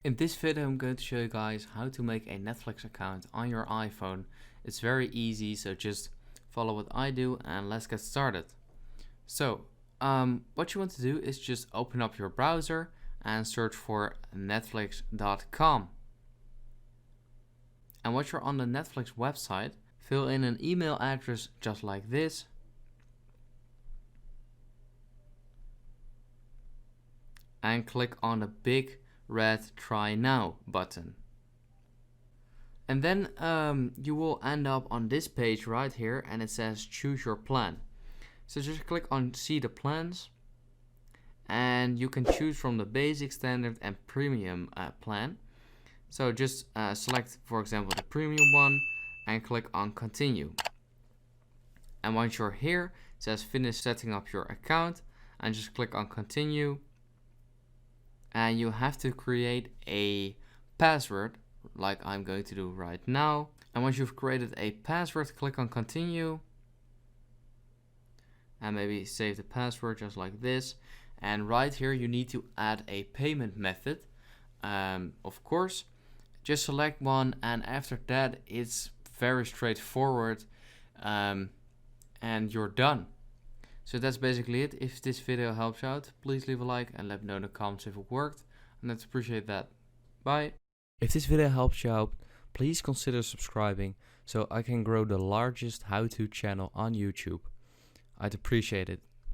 In this video I'm going to show you guys how to make a Netflix account on your iPhone. It's very easy, so just follow what I do and let's get started. So what you want to do is just open up your browser and search for netflix.com. And once you're on the Netflix website, fill in an email address just like this. And click on the big red Try Now button. And then you will end up on this page right here, and it says choose your plan. So just click on see the plans, and you can choose from the basic, standard and premium plan. So just select, for example, the premium one and click on continue. And once you're here, it says finish setting up your account, and just click on continue. And you have to create a password like I'm going to do right now. And once you've created a password, click on continue. And maybe save the password just like this. And right here you need to add a payment method. Of course, just select one, and after that it's very straightforward, and you're done. So that's basically it. If this video helps you out, please leave a like and let me know in the comments if it worked, and I'd appreciate that. Bye. If this video helps you out, please consider subscribing so I can grow the largest how-to channel on YouTube. I'd appreciate it.